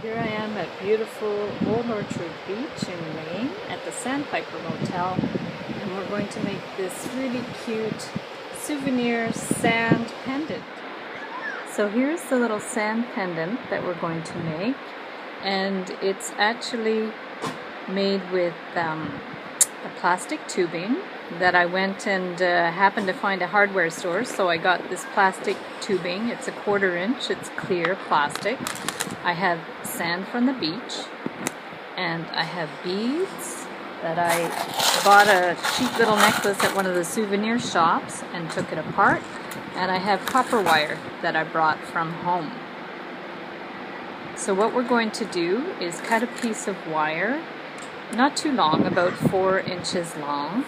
Here I am at beautiful Old Orchard Beach in Maine at the Sandpiper Motel, and we're going to make this really cute souvenir sand pendant. So here's the little sand pendant that we're going to make, and it's actually made with a plastic tubing that I went and happened to find a hardware store, so I got this plastic tubing. It's a 1/4 inch, it's clear plastic. I have sand from the beach, and I have beads that I bought a cheap little necklace at one of the souvenir shops and took it apart, and I have copper wire that I brought from home. So what we're going to do is cut a piece of wire, not too long, about 4 inches long,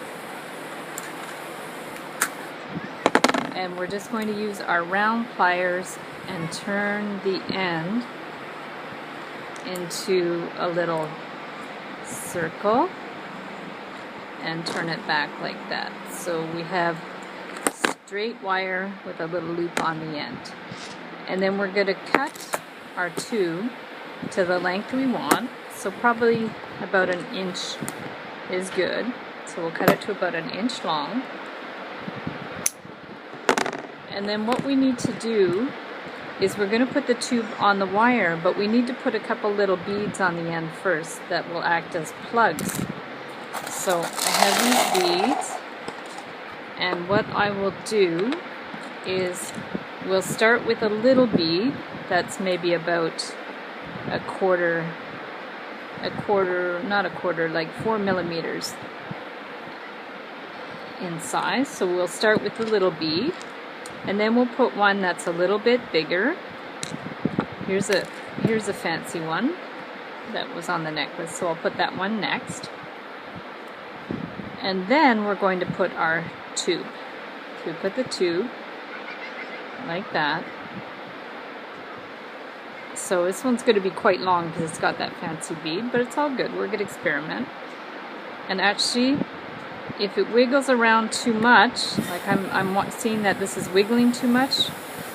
and we're just going to use our round pliers and turn the end into a little circle and turn it back like that. So we have straight wire with a little loop on the end. And then we're going to cut our tube to the length we want. So probably about 1 inch is good. So we'll cut it to about 1 inch long. And then what we need to do is we're going to put the tube on the wire, but we need to put a couple little beads on the end first that will act as plugs. So I have these beads, and what I will do is we'll start with a little bead that's maybe about like 4 millimeters in size. So we'll start with the little bead, and then we'll put one that's a little bit bigger. Here's a fancy one that was on the necklace, so I'll put that one next. And then we're going to put our tube. So we put the tube like that. So this one's going to be quite long because it's got that fancy bead, but it's all good. We're going to experiment. And actually, if it wiggles around too much, like I'm seeing that this is wiggling too much,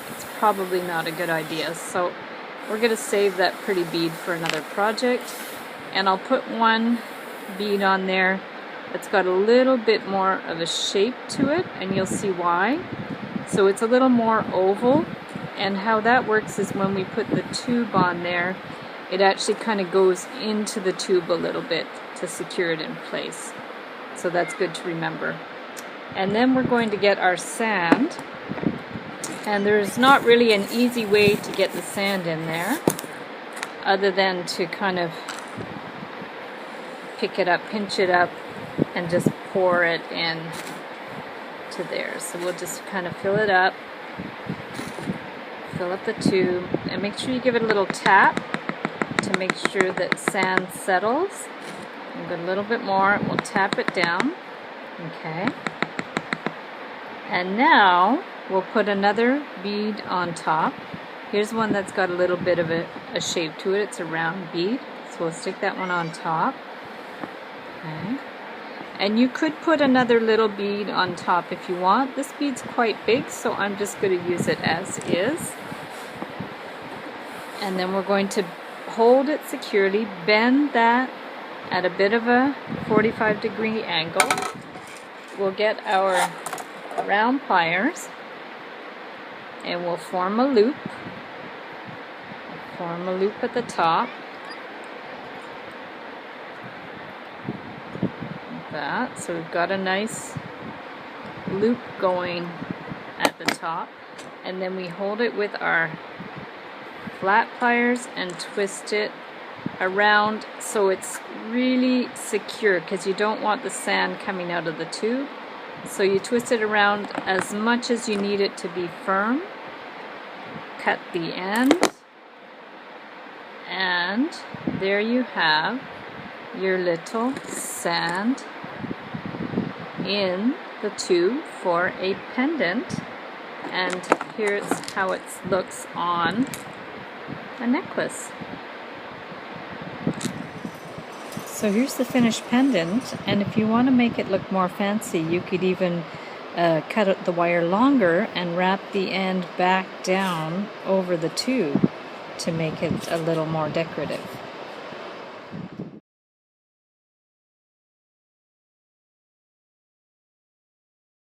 it's probably not a good idea. So we're going to save that pretty bead for another project. And I'll put one bead on there that's got a little bit more of a shape to it, and you'll see why. So it's a little more oval, and how that works is when we put the tube on there, it actually kind of goes into the tube a little bit to secure it in place. So that's good to remember. And then we're going to get our sand, and there's not really an easy way to get the sand in there other than to kind of pick it up, pinch it up, and just pour it in to there. So we'll just kind of fill it up, fill up the tube, and make sure you give it a little tap to make sure that sand settles. And go a little bit more, we'll tap it down. Okay. And now we'll put another bead on top. Here's one that's got a little bit of a shape to it. It's a round bead. So we'll stick that one on top. Okay. And you could put another little bead on top if you want. This bead's quite big, so I'm just going to use it as is. And then we're going to hold it securely, bend that at a bit of a 45-degree angle. We'll get our round pliers, and we'll form a loop. Form a loop at the top. That. So we've got a nice loop going at the top, and then we hold it with our flat pliers and twist it around so it's really secure, because you don't want the sand coming out of the tube. So you twist it around as much as you need it to be firm. Cut the end, and there you have your little sand in the tube for a pendant. And here's how it looks on a necklace. So here's the finished pendant, and if you want to make it look more fancy, you could even cut the wire longer and wrap the end back down over the tube to make it a little more decorative.